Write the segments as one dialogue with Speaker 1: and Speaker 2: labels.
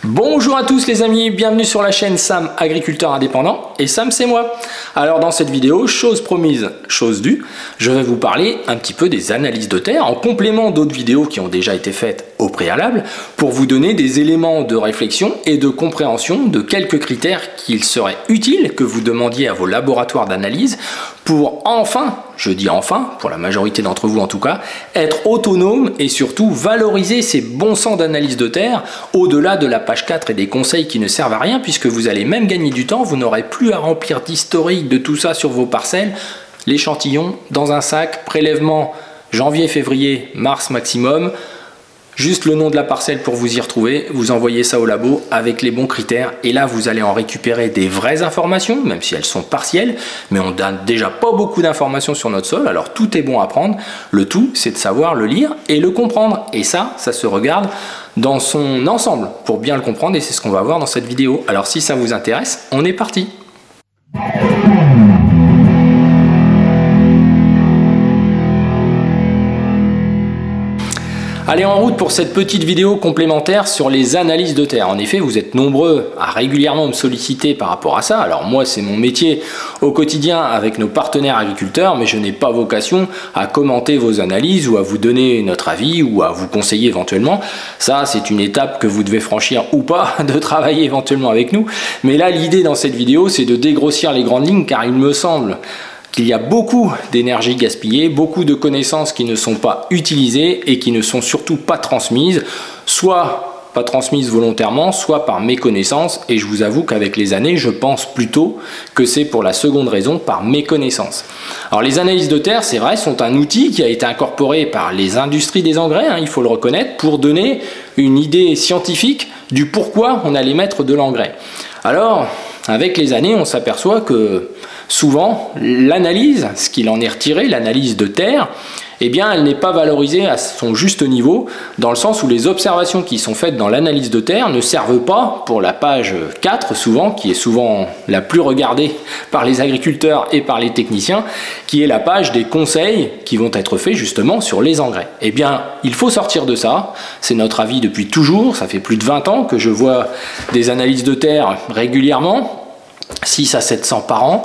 Speaker 1: Bonjour à tous les amis, bienvenue sur la chaîne Sam Agriculteur Indépendant, et Sam c'est moi. Alors dans cette vidéo, chose promise, chose due, je vais vous parler un petit peu des analyses de terre en complément d'autres vidéos qui ont déjà été faites au préalable pour vous donner des éléments de réflexion et de compréhension de quelques critères qu'il serait utile que vous demandiez à vos laboratoires d'analyse pour enfin, je dis enfin, pour la majorité d'entre vous en tout cas, être autonome et surtout valoriser ces bons sens d'analyse de terre au-delà de la page 4 et des conseils qui ne servent à rien puisque vous allez même gagner du temps, vous n'aurez plus à remplir d'historique de tout ça sur vos parcelles, l'échantillon dans un sac, prélèvement janvier, février, mars maximum, juste le nom de la parcelle pour vous y retrouver, vous envoyez ça au labo avec les bons critères et là vous allez en récupérer des vraies informations, même si elles sont partielles, mais on donne déjà pas beaucoup d'informations sur notre sol, alors tout est bon à prendre, le tout c'est de savoir le lire et le comprendre, et ça se regarde dans son ensemble pour bien le comprendre et c'est ce qu'on va voir dans cette vidéo. Alors si ça vous intéresse, on est parti. Allez, en route pour cette petite vidéo complémentaire sur les analyses de terre. En effet, vous êtes nombreux à régulièrement me solliciter par rapport à ça. Alors moi, c'est mon métier au quotidien avec nos partenaires agriculteurs, mais je n'ai pas vocation à commenter vos analyses ou à vous donner notre avis ou à vous conseiller éventuellement. Ça, c'est une étape que vous devez franchir ou pas, de travailler éventuellement avec nous. Mais là, l'idée dans cette vidéo, c'est de dégrossir les grandes lignes car il me semble qu'il y a beaucoup d'énergie gaspillée, beaucoup de connaissances qui ne sont pas utilisées et qui ne sont surtout pas transmises, soit pas transmises volontairement, soit par méconnaissance. Et je vous avoue qu'avec les années, je pense plutôt que c'est pour la seconde raison, par méconnaissance. Alors les analyses de terre, c'est vrai, sont un outil qui a été incorporé par les industries des engrais, il faut le reconnaître, pour donner une idée scientifique du pourquoi on allait mettre de l'engrais. Alors, avec les années, on s'aperçoit que souvent, l'analyse, ce qu'il en est retiré, l'analyse de terre, eh bien, elle n'est pas valorisée à son juste niveau, dans le sens où les observations qui sont faites dans l'analyse de terre ne servent pas pour la page 4, souvent, qui est souvent la plus regardée par les agriculteurs et par les techniciens, qui est la page des conseils qui vont être faits justement sur les engrais. Eh bien, il faut sortir de ça, c'est notre avis depuis toujours, ça fait plus de 20 ans que je vois des analyses de terre régulièrement, 6 à 700 par an,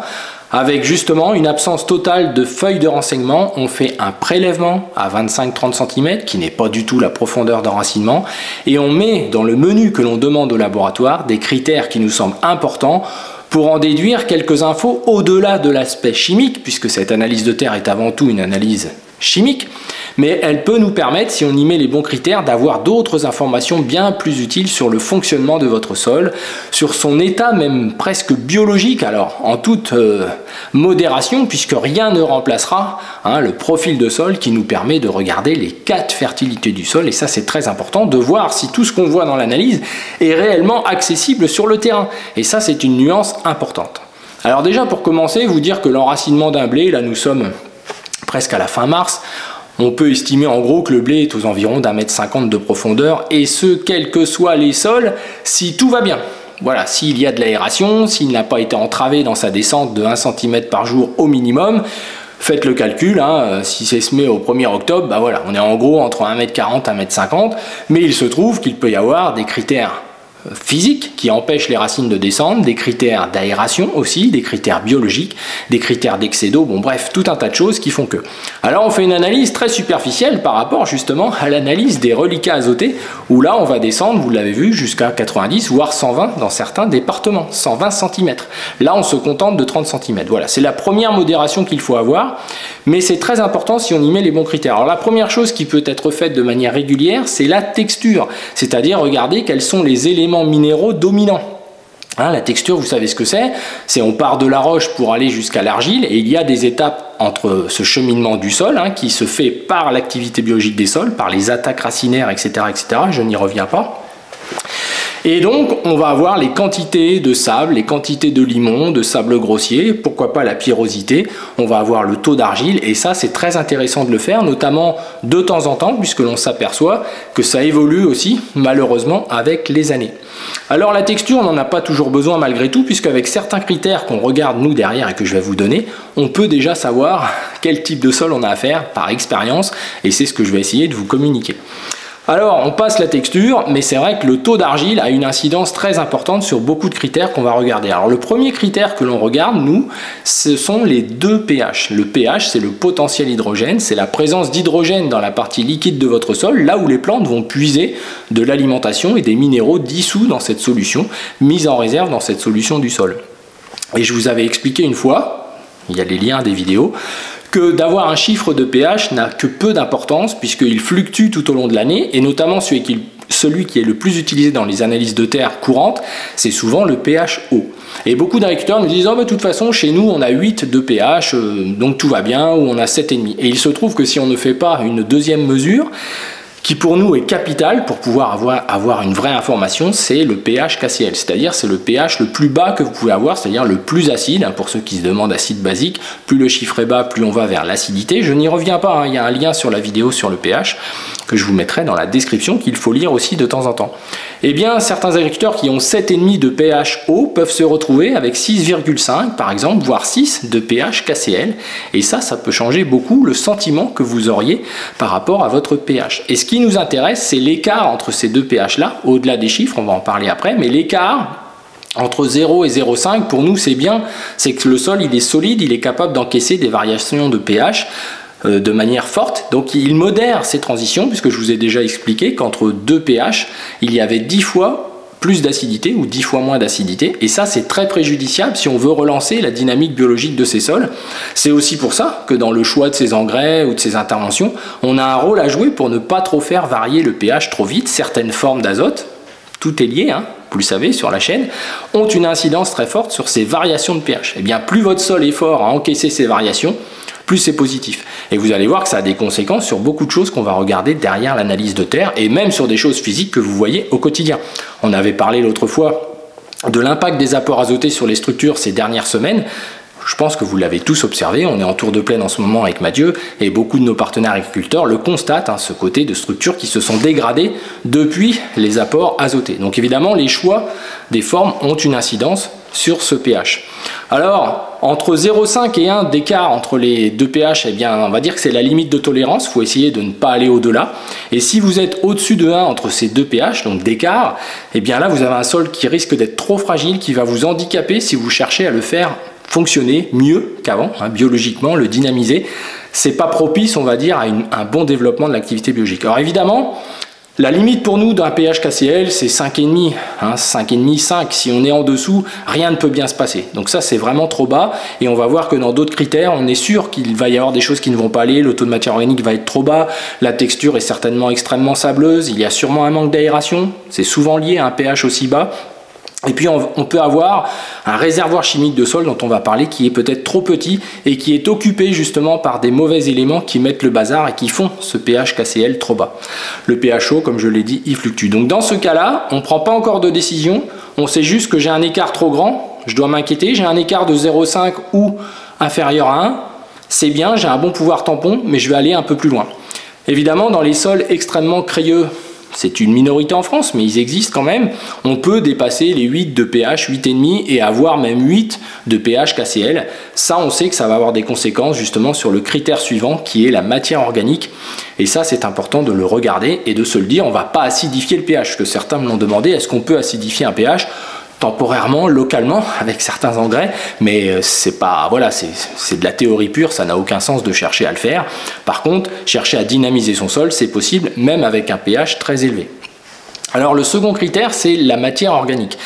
Speaker 1: avec justement une absence totale de feuilles de renseignement. On fait un prélèvement à 25-30 cm, qui n'est pas du tout la profondeur d'enracinement, et on met dans le menu que l'on demande au laboratoire des critères qui nous semblent importants pour en déduire quelques infos au-delà de l'aspect chimique, puisque cette analyse de terre est avant tout une analyse chimique, mais elle peut nous permettre, si on y met les bons critères, d'avoir d'autres informations bien plus utiles sur le fonctionnement de votre sol, sur son état même presque biologique, alors en toute modération, puisque rien ne remplacera le profil de sol qui nous permet de regarder les 4 fertilités du sol, et ça c'est très important, de voir si tout ce qu'on voit dans l'analyse est réellement accessible sur le terrain, et ça c'est une nuance importante. Alors déjà pour commencer, vous dire que l'enracinement d'un blé, là nous sommes presque à la fin mars, on peut estimer en gros que le blé est aux environs d'1,50 m de profondeur, et ce, quels que soient les sols, si tout va bien. Voilà, s'il y a de l'aération, s'il n'a pas été entravé dans sa descente de 1 cm par jour au minimum, faites le calcul, si c'est semé au 1er octobre, bah voilà, on est en gros entre 1,40 m et 1,50 m, mais il se trouve qu'il peut y avoir des critères physiques qui empêchent les racines de descendre, des critères d'aération aussi, des critères biologiques, des critères d'excès d'eau, bon bref, tout un tas de choses qui font que. Alors on fait une analyse très superficielle par rapport justement à l'analyse des reliquats azotés, où là on va descendre, vous l'avez vu, jusqu'à 90 voire 120 dans certains départements, 120 cm. Là on se contente de 30 cm. Voilà, c'est la première modération qu'il faut avoir, mais c'est très important si on y met les bons critères. Alors la première chose qui peut être faite de manière régulière, c'est la texture, c'est-à-dire regarder quels sont les éléments minéraux dominants. La texture, vous savez ce que c'est on part de la roche pour aller jusqu'à l'argile, et il y a des étapes entre ce cheminement du sol qui se fait par l'activité biologique des sols, par les attaques racinaires, etc., etc. Je n'y reviens pas. Et donc, on va avoir les quantités de sable, les quantités de limon, de sable grossier, pourquoi pas la pierrosité, on va avoir le taux d'argile, et ça, c'est très intéressant de le faire, notamment de temps en temps, puisque l'on s'aperçoit que ça évolue aussi, malheureusement, avec les années. Alors, la texture, on n'en a pas toujours besoin malgré tout, puisqu'avec certains critères qu'on regarde, nous, derrière, et que je vais vous donner, on peut déjà savoir quel type de sol on a à faire par expérience, et c'est ce que je vais essayer de vous communiquer. Alors, on passe la texture, mais c'est vrai que le taux d'argile a une incidence très importante sur beaucoup de critères qu'on va regarder. Alors, le premier critère que l'on regarde, nous, ce sont les 2 pH. Le pH, c'est le potentiel hydrogène, c'est la présence d'hydrogène dans la partie liquide de votre sol, là où les plantes vont puiser de l'alimentation et des minéraux dissous dans cette solution, mise en réserve dans cette solution du sol. Et je vous avais expliqué une fois, il y a les liens des vidéos, que d'avoir un chiffre de pH n'a que peu d'importance puisqu'il fluctue tout au long de l'année et notamment celui qui est le plus utilisé dans les analyses de terre courantes, c'est souvent le pH haut. Et beaucoup d'agriculteurs nous disent « Oh, mais de toute façon, chez nous, on a 8 de pH, donc tout va bien, ou on a 7,5 ». Et il se trouve que si on ne fait pas une deuxième mesure, qui pour nous est capital pour pouvoir avoir une vraie information, c'est le pH KCl, c'est-à-dire c'est le pH le plus bas que vous pouvez avoir, c'est-à-dire le plus acide, pour ceux qui se demandent acide basique, plus le chiffre est bas, plus on va vers l'acidité. Je n'y reviens pas, il y a un lien sur la vidéo sur le pH que je vous mettrai dans la description qu'il faut lire aussi de temps en temps. Eh bien, certains agriculteurs qui ont 7,5 de pH haut peuvent se retrouver avec 6,5 par exemple, voire 6 de pH KCl, et ça peut changer beaucoup le sentiment que vous auriez par rapport à votre pH. Et ce qui nous intéresse, c'est l'écart entre ces 2 pH là, au-delà des chiffres, on va en parler après, mais l'écart entre 0 et 0,5 pour nous c'est bien, c'est que le sol il est solide, il est capable d'encaisser des variations de pH de manière forte, donc il modère ces transitions, puisque je vous ai déjà expliqué qu'entre 2 pH, il y avait 10 fois plus d'acidité ou 10 fois moins d'acidité, et ça c'est très préjudiciable si on veut relancer la dynamique biologique de ces sols. C'est aussi pour ça que dans le choix de ces engrais ou de ces interventions, on a un rôle à jouer pour ne pas trop faire varier le pH trop vite. Certaines formes d'azote, tout est lié, vous le savez sur la chaîne, ont une incidence très forte sur ces variations de pH. Et bien plus votre sol est fort à encaisser ces variations, plus c'est positif. Et vous allez voir que ça a des conséquences sur beaucoup de choses qu'on va regarder derrière l'analyse de terre et même sur des choses physiques que vous voyez au quotidien. On avait parlé l'autre fois de l'impact des apports azotés sur les structures ces dernières semaines. Je pense que vous l'avez tous observé, on est en tour de plaine en ce moment avec Mathieu et beaucoup de nos partenaires agriculteurs le constatent, ce côté de structures qui se sont dégradées depuis les apports azotés. Donc évidemment, les choix des formes ont une incidence sur ce pH. Alors, entre 0,5 et 1 d'écart entre les 2 pH, eh bien, on va dire que c'est la limite de tolérance, il faut essayer de ne pas aller au-delà. Et si vous êtes au-dessus de 1 entre ces 2 pH, donc d'écart, eh bien là, vous avez un sol qui risque d'être trop fragile, qui va vous handicaper si vous cherchez à le faire fonctionner mieux qu'avant, biologiquement, le dynamiser. C'est pas propice, on va dire, à un bon développement de l'activité biologique. Alors évidemment, la limite pour nous d'un pH KCl, c'est 5,5, 5,5, 5. Si on est en dessous, rien ne peut bien se passer. Donc ça, c'est vraiment trop bas. Et on va voir que dans d'autres critères, on est sûr qu'il va y avoir des choses qui ne vont pas aller. Le taux de matière organique va être trop bas. La texture est certainement extrêmement sableuse. Il y a sûrement un manque d'aération. C'est souvent lié à un pH aussi bas. Et puis on peut avoir un réservoir chimique de sol dont on va parler qui est peut-être trop petit et qui est occupé justement par des mauvais éléments qui mettent le bazar et qui font ce pH KCl trop bas. Le pH haut, comme je l'ai dit, il fluctue. Donc dans ce cas-là, on ne prend pas encore de décision, on sait juste que j'ai un écart trop grand, je dois m'inquiéter, j'ai un écart de 0,5 ou inférieur à 1, c'est bien, j'ai un bon pouvoir tampon, mais je vais aller un peu plus loin. Évidemment, dans les sols extrêmement crayeux, c'est une minorité en France, mais ils existent quand même. On peut dépasser les 8 de pH, 8,5 et avoir même 8 de pH KCl. Ça, on sait que ça va avoir des conséquences justement sur le critère suivant qui est la matière organique. Et ça, c'est important de le regarder et de se le dire. On ne va pas acidifier le pH, que certains me l'ont demandé. Est-ce qu'on peut acidifier un pH ? Temporairement, localement, avec certains engrais, mais c'est pas, voilà, c'est de la théorie pure, ça n'a aucun sens de chercher à le faire. Par contre, chercher à dynamiser son sol, c'est possible, même avec un pH très élevé. Alors le second critère, c'est la matière organique.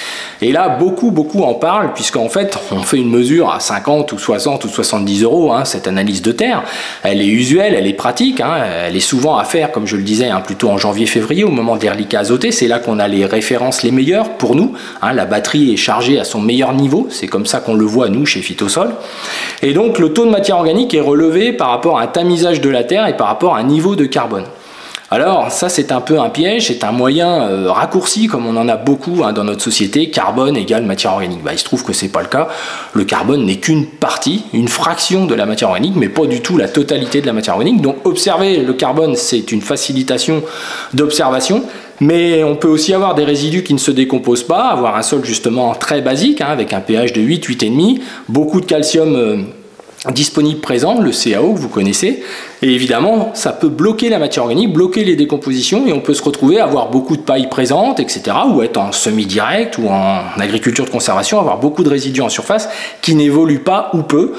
Speaker 1: Et là, beaucoup en parlent, puisqu'en fait, on fait une mesure à 50 ou 60 ou 70 euros, cette analyse de terre. Elle est usuelle, elle est pratique, elle est souvent à faire, comme je le disais, plutôt en janvier-février, au moment des reliquats azotés. C'est là qu'on a les références les meilleures pour nous. La batterie est chargée à son meilleur niveau, c'est comme ça qu'on le voit, nous, chez Phytosol. Et donc, le taux de matière organique est relevé par rapport à un tamisage de la terre et par rapport à un niveau de carbone. Alors ça c'est un peu un piège, c'est un moyen raccourci comme on en a beaucoup dans notre société, carbone égale matière organique. Il se trouve que c'est pas le cas, le carbone n'est qu'une partie, une fraction de la matière organique, mais pas du tout la totalité de la matière organique. Donc observer le carbone c'est une facilitation d'observation, mais on peut aussi avoir des résidus qui ne se décomposent pas, avoir un sol justement très basique, avec un pH de 8, 8,5, beaucoup de calcium disponible présent, le CaO que vous connaissez, et évidemment ça peut bloquer la matière organique, bloquer les décompositions, et on peut se retrouver à avoir beaucoup de paille présente, etc., ou être en semi-direct ou en agriculture de conservation, avoir beaucoup de résidus en surface qui n'évoluent pas ou peu,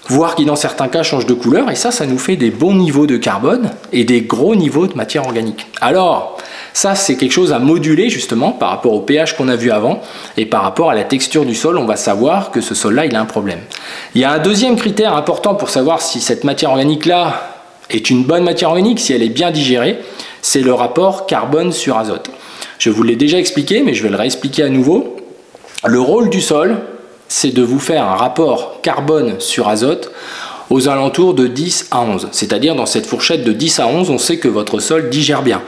Speaker 1: voire qui dans certains cas changent de couleur, et ça nous fait des bons niveaux de carbone et des gros niveaux de matière organique. Alors ça, c'est quelque chose à moduler justement par rapport au pH qu'on a vu avant et par rapport à la texture du sol, on va savoir que ce sol-là, il a un problème. Il y a un deuxième critère important pour savoir si cette matière organique-là est une bonne matière organique, si elle est bien digérée, c'est le rapport carbone sur azote. Je vous l'ai déjà expliqué, mais je vais le réexpliquer à nouveau. Le rôle du sol, c'est de vous faire un rapport carbone sur azote aux alentours de 10 à 11. C'est-à-dire dans cette fourchette de 10 à 11, on sait que votre sol digère bien.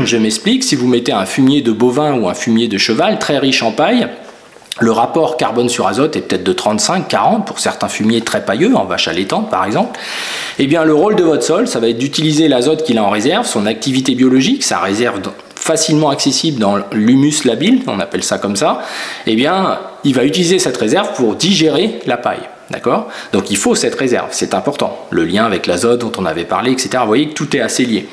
Speaker 1: Je m'explique, si vous mettez un fumier de bovin ou un fumier de cheval très riche en paille, le rapport carbone sur azote est peut-être de 35-40 pour certains fumiers très pailleux, en vache allaitante par exemple. Eh bien le rôle de votre sol, ça va être d'utiliser l'azote qu'il a en réserve, son activité biologique, sa réserve facilement accessible dans l'humus labile, on appelle ça comme ça. Eh bien il va utiliser cette réserve pour digérer la paille. D'accord? Donc il faut cette réserve, c'est important. Le lien avec l'azote dont on avait parlé, etc. Vous voyez que tout est assez lié.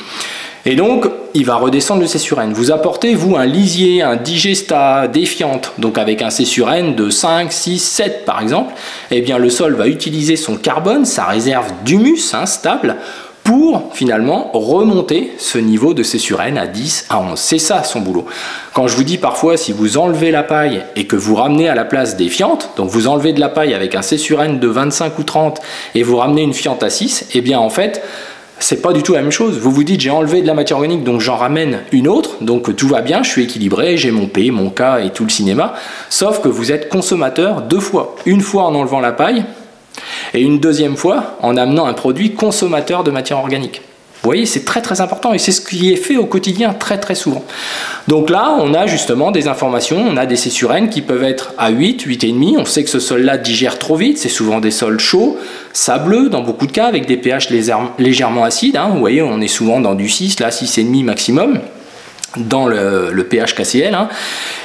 Speaker 1: Et donc, il va redescendre le C sur N. Vous apportez, vous, un lisier, un digestat, des fientes, donc avec un C sur N de 5, 6, 7 par exemple, eh bien le sol va utiliser son carbone, sa réserve d'humus stable, pour finalement remonter ce niveau de C sur N à 10 à 11. C'est ça son boulot. Quand je vous dis parfois, si vous enlevez la paille et que vous ramenez à la place des fientes, donc vous enlevez de la paille avec un C sur N de 25 ou 30 et vous ramenez une fiente à 6, eh bien en fait, c'est pas du tout la même chose. Vous vous dites, j'ai enlevé de la matière organique, donc j'en ramène une autre, donc tout va bien, je suis équilibré, j'ai mon P, mon K et tout le cinéma, sauf que vous êtes consommateur deux fois. Une fois en enlevant la paille, et une deuxième fois en amenant un produit consommateur de matière organique. Vous voyez, c'est très très important et c'est ce qui est fait au quotidien très souvent. Donc là, on a justement des informations, on a des C sur N qui peuvent être à 8, 8,5. On sait que ce sol-là digère trop vite, c'est souvent des sols chauds, sableux dans beaucoup de cas avec des pH légèrement acides. Vous voyez, on est souvent dans du 6, là 6,5 maximum dans le pH KCl,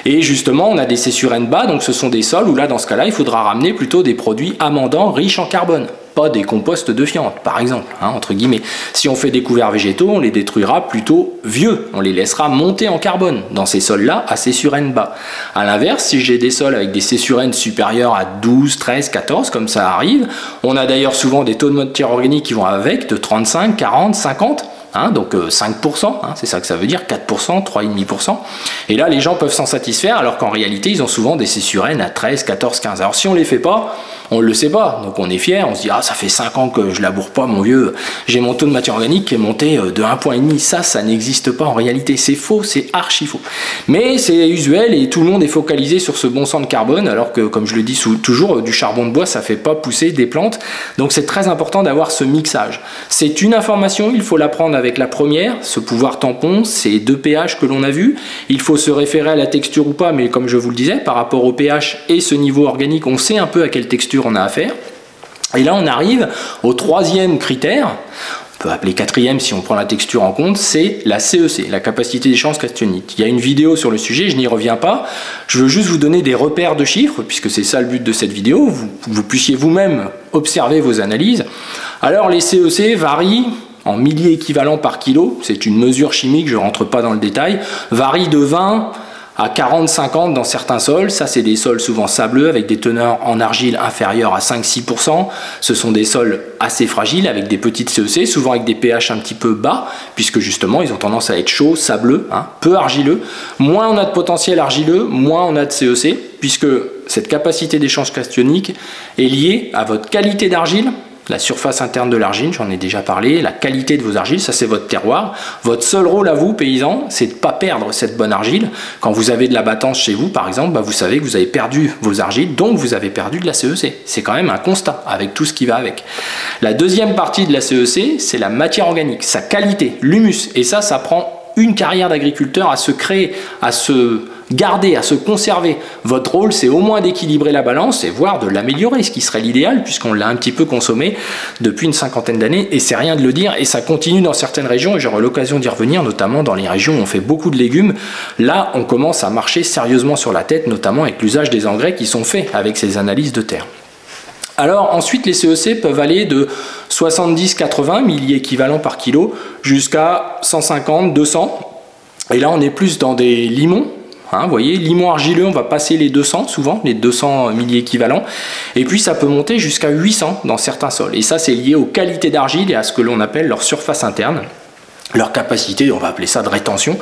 Speaker 1: et justement on a des C sur N bas, donc ce sont des sols où là dans ce cas là il faudra ramener plutôt des produits amendants riches en carbone, pas des composts de fientes par exemple, entre guillemets. Si on fait des couverts végétaux, on les détruira plutôt vieux, on les laissera monter en carbone dans ces sols là à C sur N bas. A l'inverse, si j'ai des sols avec des C sur N supérieurs à 12, 13, 14 comme ça arrive, on a d'ailleurs souvent des taux de matière organique qui vont avec de 35, 40, 50, donc 5%, c'est ça que ça veut dire, 4%, 3,5%. Et là, les gens peuvent s'en satisfaire, alors qu'en réalité, ils ont souvent des C sur N à 13, 14, 15. Alors si on ne les fait pas, on ne le sait pas. Donc on est fier, on se dit, ah, ça fait 5 ans que je laboure pas, mon vieux, j'ai mon taux de matière organique qui est monté de 1,5 point. Ça n'existe pas en réalité. C'est faux, c'est archi faux. Mais c'est usuel et tout le monde est focalisé sur ce bon sang de carbone, alors que, comme je le dis toujours, du charbon de bois, ça ne fait pas pousser des plantes. Donc c'est très important d'avoir ce mixage. C'est une information, il faut la prendre avec la première, ce pouvoir tampon, ces deux pH que l'on a vu. Il faut se référer à la texture ou pas, mais comme je vous le disais, par rapport au pH et ce niveau organique, on sait un peu à quelle texture on a affaire. Et là, on arrive au troisième critère, on peut appeler quatrième si on prend la texture en compte, c'est la CEC, la capacité d'échange cationique. Il y a une vidéo sur le sujet, je n'y reviens pas. Je veux juste vous donner des repères de chiffres, puisque c'est ça le but de cette vidéo, vous puissiez vous-même observer vos analyses. Alors, les CEC varient en milliers équivalents par kilo, c'est une mesure chimique, je ne rentre pas dans le détail, varie de 20 à 40-50 dans certains sols. Ça, c'est des sols souvent sableux avec des teneurs en argile inférieures à 5-6%. Ce sont des sols assez fragiles avec des petites CEC, souvent avec des pH un petit peu bas, puisque justement, ils ont tendance à être chauds, sableux, peu argileux. Moins on a de potentiel argileux, moins on a de CEC, puisque cette capacité d'échange cationique est liée à votre qualité d'argile, la surface interne de l'argile, j'en ai déjà parlé, la qualité de vos argiles, ça c'est votre terroir. Votre seul rôle à vous, paysans, c'est de ne pas perdre cette bonne argile. Quand vous avez de la battance chez vous, par exemple, vous savez que vous avez perdu vos argiles, donc vous avez perdu de la CEC. C'est quand même un constat, avec tout ce qui va avec. La deuxième partie de la CEC, c'est la matière organique, sa qualité, l'humus. Et ça prend une carrière d'agriculteur à se créer, à se garder, à se conserver. Votre rôle, c'est au moins d'équilibrer la balance et voire de l'améliorer, ce qui serait l'idéal, puisqu'on l'a un petit peu consommé depuis une cinquantaine d'années, et c'est rien de le dire, et ça continue dans certaines régions, et j'aurai l'occasion d'y revenir, notamment dans les régions où on fait beaucoup de légumes. Là, on commence à marcher sérieusement sur la tête, notamment avec l'usage des engrais qui sont faits avec ces analyses de terre. Alors ensuite, les CEC peuvent aller de 70-80 milliéquivalents par kilo jusqu'à 150, 200. Et là, on est plus dans des limons. Vous voyez, limon argileux, on va passer les 200 souvent, les 200 milliéquivalents. Et puis ça peut monter jusqu'à 800 dans certains sols. Et ça, c'est lié aux qualités d'argile et à ce que l'on appelle leur surface interne. Leur capacité, on va appeler ça de rétention.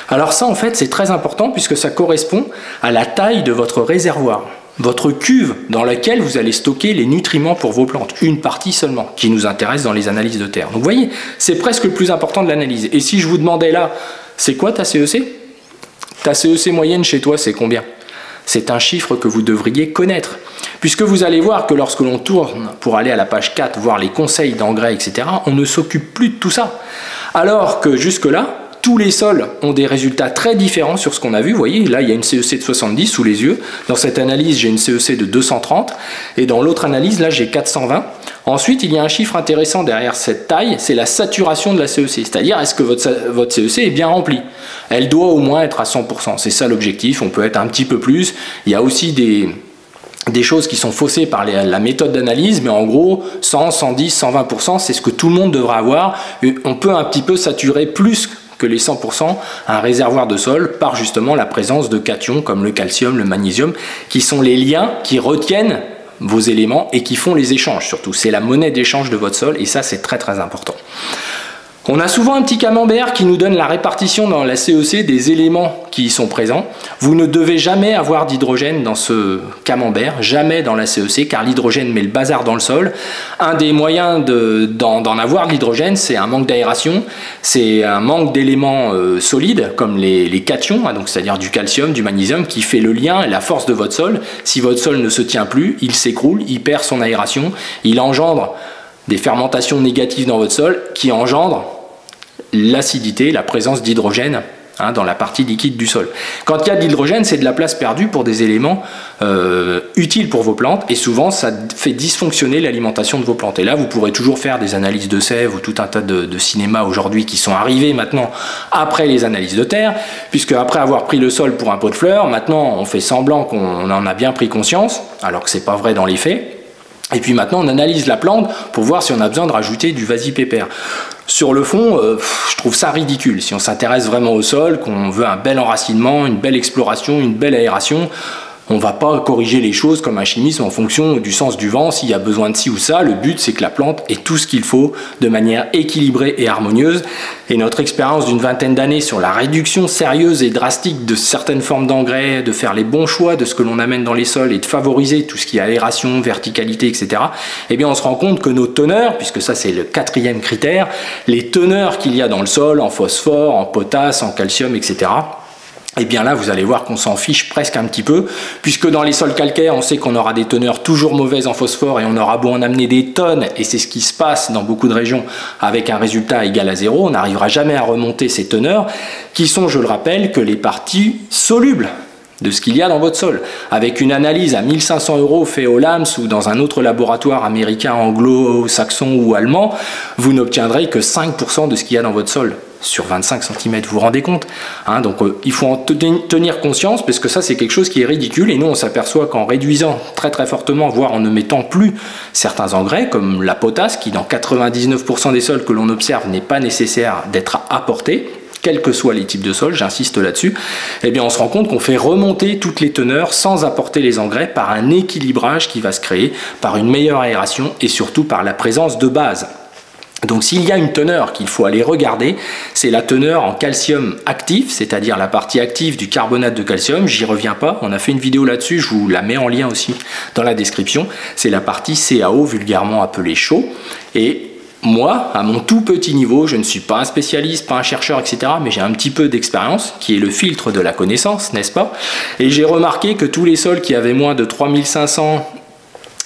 Speaker 1: Alors ça, en fait, c'est très important puisque ça correspond à la taille de votre réservoir. Votre cuve dans laquelle vous allez stocker les nutriments pour vos plantes. Une partie seulement qui nous intéresse dans les analyses de terre. Donc vous voyez, c'est presque le plus important de l'analyse. Et si je vous demandais là, c'est quoi ta CEC ? Ta CEC moyenne chez toi, c'est combien? C'est un chiffre que vous devriez connaître. Puisque vous allez voir que lorsque l'on tourne pour aller à la page 4, voir les conseils d'engrais, etc., on ne s'occupe plus de tout ça. Alors que jusque-là, tous les sols ont des résultats très différents sur ce qu'on a vu. Vous voyez, là, il y a une CEC de 70 sous les yeux. Dans cette analyse, j'ai une CEC de 230. Et dans l'autre analyse, là, j'ai 420. Ensuite, il y a un chiffre intéressant derrière cette taille, c'est la saturation de la CEC. C'est-à-dire, est-ce que votre CEC est bien remplie? Elle doit au moins être à 100%. C'est ça l'objectif. On peut être un petit peu plus. Il y a aussi des choses qui sont faussées par la méthode d'analyse, mais en gros, 100, 110, 120%, c'est ce que tout le monde devrait avoir. On peut un petit peu saturer plus que les 100% un réservoir de sol par justement la présence de cations comme le calcium, le magnésium, qui sont les liens qui retiennent vos éléments et qui font les échanges surtout. C'est la monnaie d'échange de votre sol et ça, c'est très très important. On a souvent un petit camembert qui nous donne la répartition dans la CEC des éléments qui y sont présents. Vous ne devez jamais avoir d'hydrogène dans ce camembert, jamais dans la CEC, car l'hydrogène met le bazar dans le sol. Un des moyens d'en avoir de l'hydrogène, c'est un manque d'aération, c'est un manque d'éléments solides, comme les cations, donc c'est-à-dire du calcium, du magnésium, qui fait le lien et la force de votre sol. Si votre sol ne se tient plus, il s'écroule, il perd son aération, il engendre des fermentations négatives dans votre sol qui engendrent l'acidité, la présence d'hydrogène dans la partie liquide du sol. Quand il y a de l'hydrogène, c'est de la place perdue pour des éléments utiles pour vos plantes et souvent ça fait dysfonctionner l'alimentation de vos plantes. Et là, vous pourrez toujours faire des analyses de sève ou tout un tas de cinémas aujourd'hui qui sont arrivés maintenant après les analyses de terre, puisque après avoir pris le sol pour un pot de fleurs, maintenant on fait semblant qu'on en a bien pris conscience, alors que c'est pas vrai dans les faits. Et puis maintenant, on analyse la plante pour voir si on a besoin de rajouter du vasipépère. Sur le fond, je trouve ça ridicule. Si on s'intéresse vraiment au sol, qu'on veut un bel enracinement, une belle exploration, une belle aération, on ne va pas corriger les choses comme un chimiste en fonction du sens du vent, s'il y a besoin de ci ou ça. Le but, c'est que la plante ait tout ce qu'il faut de manière équilibrée et harmonieuse. Et notre expérience d'une vingtaine d'années sur la réduction sérieuse et drastique de certaines formes d'engrais, de faire les bons choix de ce que l'on amène dans les sols et de favoriser tout ce qui est aération, verticalité, etc., eh bien, on se rend compte que nos teneurs, puisque ça c'est le 4e critère, les teneurs qu'il y a dans le sol en phosphore, en potasse, en calcium, etc., et bien là, vous allez voir qu'on s'en fiche presque un petit peu, puisque dans les sols calcaires, on sait qu'on aura des teneurs toujours mauvaises en phosphore et on aura beau en amener des tonnes, et c'est ce qui se passe dans beaucoup de régions avec un résultat égal à 0, on n'arrivera jamais à remonter ces teneurs, qui sont, je le rappelle, que les parties solubles de ce qu'il y a dans votre sol. Avec une analyse à 1500 € faite au LAMS ou dans un autre laboratoire américain, anglo-saxon ou allemand, vous n'obtiendrez que 5% de ce qu'il y a dans votre sol sur 25 cm, vous vous rendez compte, donc il faut en tenir conscience parce que ça c'est quelque chose qui est ridicule et nous on s'aperçoit qu'en réduisant très très fortement, voire en ne mettant plus certains engrais comme la potasse qui dans 99% des sols que l'on observe n'est pas nécessaire d'être apporté, quels que soient les types de sols, j'insiste là-dessus, eh bien on se rend compte qu'on fait remonter toutes les teneurs sans apporter les engrais par un équilibrage qui va se créer, par une meilleure aération et surtout par la présence de base. Donc s'il y a une teneur qu'il faut aller regarder, c'est la teneur en calcium actif, c'est-à-dire la partie active du carbonate de calcium, j'y reviens pas, on a fait une vidéo là-dessus, je vous la mets en lien aussi dans la description, c'est la partie CaO, vulgairement appelée chaud, et moi, à mon tout petit niveau, je ne suis pas un spécialiste, pas un chercheur, etc., mais j'ai un petit peu d'expérience, qui est le filtre de la connaissance, n'est-ce pas? Et j'ai remarqué que tous les sols qui avaient moins de 3500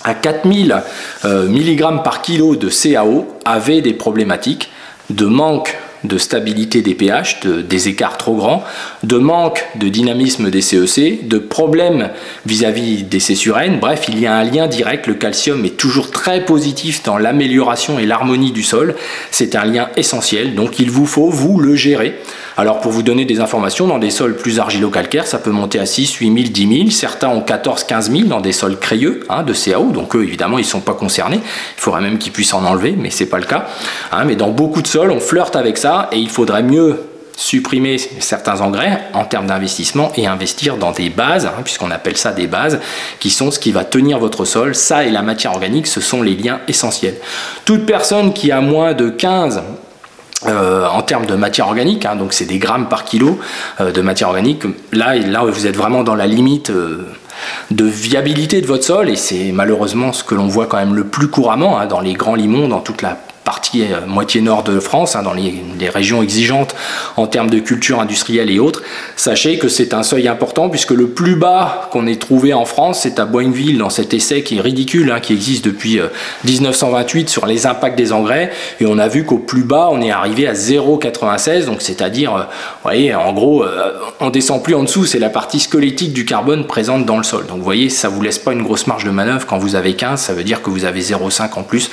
Speaker 1: à 4000 mg par kilo de CaO avaient des problématiques de manque de stabilité des pH, des écarts trop grands, de manque de dynamisme des CEC, de problèmes vis-à-vis des C sur N. Bref, il y a un lien direct, le calcium est toujours très positif dans l'amélioration et l'harmonie du sol. C'est un lien essentiel, donc il vous faut vous le gérer Alors pour vous donner des informations, dans des sols plus argilo-calcaires, ça peut monter à 6, 8 000, 10 000. Certains ont 14, 15 000 dans des sols crayeux de CAO. Donc eux, évidemment, ils ne sont pas concernés. Il faudrait même qu'ils puissent en enlever, mais c'est pas le cas. Mais dans beaucoup de sols, on flirte avec ça et il faudrait mieux supprimer certains engrais en termes d'investissement et investir dans des bases, puisqu'on appelle ça des bases, qui sont ce qui va tenir votre sol. Ça et la matière organique, ce sont les liens essentiels. Toute personne qui a moins de 15 en termes de matière organique, donc c'est des grammes par kilo de matière organique, là vous êtes vraiment dans la limite de viabilité de votre sol, et c'est malheureusement ce que l'on voit quand même le plus couramment dans les grands limons, dans toute la partie moitié nord de France, dans les régions exigeantes en termes de culture industrielle et autres. Sachez que c'est un seuil important, puisque le plus bas qu'on ait trouvé en France, c'est à Boinville, dans cet essai qui est ridicule, qui existe depuis 1928 sur les impacts des engrais, et on a vu qu'au plus bas, on est arrivé à 0,96, donc c'est-à-dire, vous voyez, en gros, on descend plus en dessous, c'est la partie squelettique du carbone présente dans le sol. Donc vous voyez, ça vous laisse pas une grosse marge de manœuvre. Quand vous avez 15, ça veut dire que vous avez 0,5 en plus.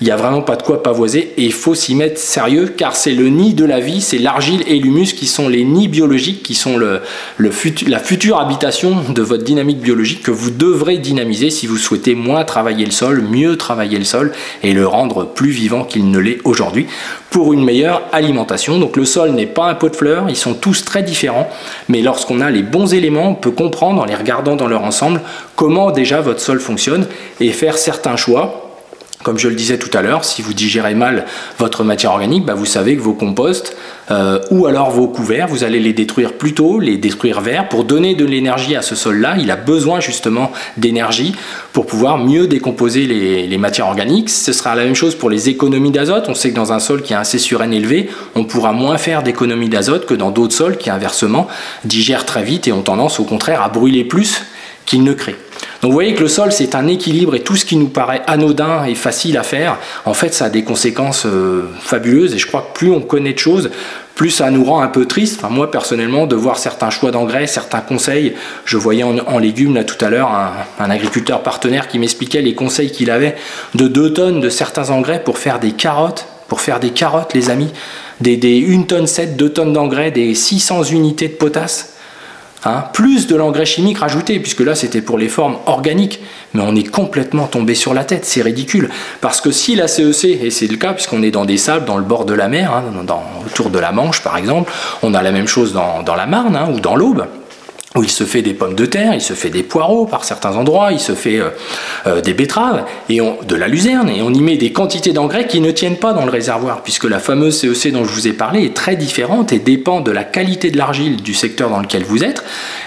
Speaker 1: Il n'y a vraiment pas de quoi pavoiser, et il faut s'y mettre sérieux, car c'est le nid de la vie, c'est l'argile et l'humus qui sont les nids biologiques, qui sont la future habitation de votre dynamique biologique que vous devrez dynamiser si vous souhaitez moins travailler le sol, mieux travailler le sol et le rendre plus vivant qu'il ne l'est aujourd'hui pour une meilleure alimentation. Donc le sol n'est pas un pot de fleurs, ils sont tous très différents, mais lorsqu'on a les bons éléments, on peut comprendre en les regardant dans leur ensemble comment déjà votre sol fonctionne et faire certains choix. Comme je le disais tout à l'heure, si vous digérez mal votre matière organique, vous savez que vos composts ou alors vos couverts, vous allez les détruire plus tôt, les détruire verts. Pour donner de l'énergie à ce sol-là, il a besoin justement d'énergie pour pouvoir mieux décomposer les matières organiques. Ce sera la même chose pour les économies d'azote. On sait que dans un sol qui a un C sur N élevé, on pourra moins faire d'économies d'azote que dans d'autres sols qui inversement digèrent très vite et ont tendance au contraire à brûler plus qu'il ne crée. Donc vous voyez que le sol, c'est un équilibre, et tout ce qui nous paraît anodin et facile à faire, en fait ça a des conséquences fabuleuses, et je crois que plus on connaît de choses, plus ça nous rend un peu triste. Enfin, moi personnellement, de voir certains choix d'engrais, certains conseils, je voyais en légumes là tout à l'heure un agriculteur partenaire qui m'expliquait les conseils qu'il avait de 2 tonnes de certains engrais pour faire des carottes. Pour faire des carottes, les amis, des 1 tonne 7, 2 tonnes d'engrais, des 600 unités de potasse. Plus de l'engrais chimique rajouté, puisque là c'était pour les formes organiques, mais on est complètement tombé sur la tête, c'est ridicule, parce que si la CEC, et c'est le cas puisqu'on est dans des sables dans le bord de la mer, autour de la Manche par exemple, on a la même chose dans la Marne ou dans l'Aube, où il se fait des pommes de terre, il se fait des poireaux par certains endroits, il se fait des betteraves, et de la luzerne, et on y met des quantités d'engrais qui ne tiennent pas dans le réservoir, puisque la fameuse CEC dont je vous ai parlé est très différente et dépend de la qualité de l'argile du secteur dans lequel vous êtes,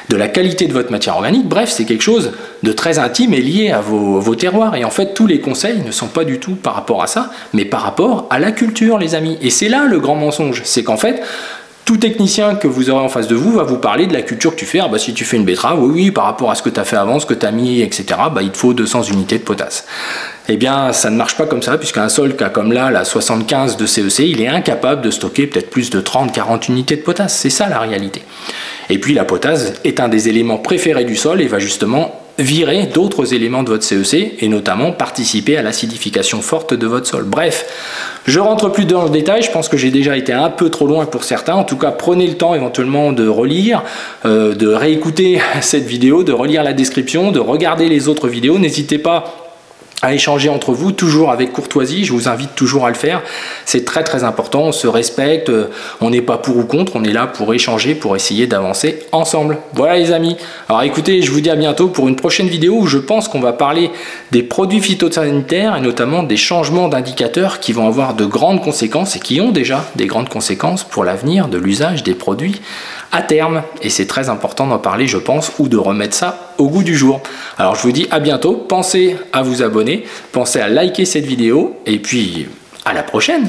Speaker 1: de la qualité de votre matière organique. Bref, c'est quelque chose de très intime et lié à vos terroirs, et en fait tous les conseils ne sont pas du tout par rapport à ça, mais par rapport à la culture, les amis. Et c'est là le grand mensonge, c'est qu'en fait, tout technicien que vous aurez en face de vous va vous parler de la culture que tu fais. Si tu fais une betterave, oui, par rapport à ce que tu as fait avant, ce que tu as mis, etc., il te faut 200 unités de potasse. Eh bien, ça ne marche pas comme ça, puisqu'un sol qui a comme là la 75 de CEC, il est incapable de stocker peut-être plus de 30-40 unités de potasse. C'est ça la réalité. Et puis la potasse est un des éléments préférés du sol et va justement virer d'autres éléments de votre CEC et notamment participer à l'acidification forte de votre sol. Bref, je rentre plus dans le détail, je pense que j'ai déjà été un peu trop loin pour certains. En tout cas, prenez le temps éventuellement de relire, de réécouter cette vidéo, de relire la description, de regarder les autres vidéos. N'hésitez pas à échanger entre vous, toujours avec courtoisie, je vous invite toujours à le faire, c'est très très important, on se respecte, on n'est pas pour ou contre, on est là pour échanger, pour essayer d'avancer ensemble. Voilà les amis, alors écoutez, je vous dis à bientôt pour une prochaine vidéo où je pense qu'on va parler des produits phytosanitaires et notamment des changements d'indicateurs qui vont avoir de grandes conséquences et qui ont déjà des grandes conséquences pour l'avenir de l'usage des produits à terme, et c'est très important d'en parler je pense, ou de remettre ça au goût du jour. Alors je vous dis à bientôt, pensez à vous abonner, pensez à liker cette vidéo et puis à la prochaine.